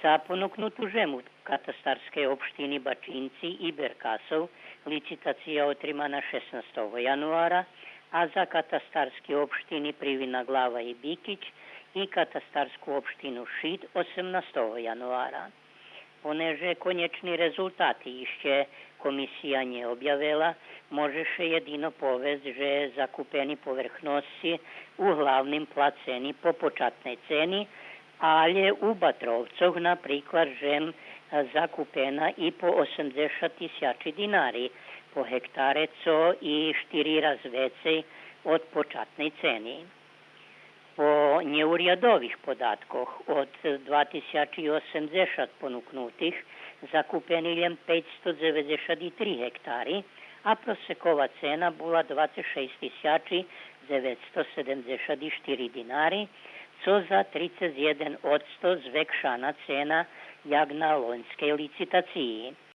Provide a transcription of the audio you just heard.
За понукнуту жему катастарской opštiny Bačinci i Berkasov licitacija otrimana 16. januara, a za katastarske opštiny Privina Glava i Bikić i katastarsku opštinu Šid 18. januara. Poneže konečni rezultati išće komisija nje objavila, možeše jedino povest, že zakupeni povrchnosti u glavnim placeni po počatnej ceni, ale u Batrovcoch napríklad žem zakupena i po 80.000 dinari po hektare, co i 4 raz vecej od počatnej ceny. Po neuriadových podatkoch od 2080 ponuknutih zakupeni len 593 hektári, a prosekova cena bola 26.974 dinari, co za 31% zvekšana cena jak na loňskej licitaciji.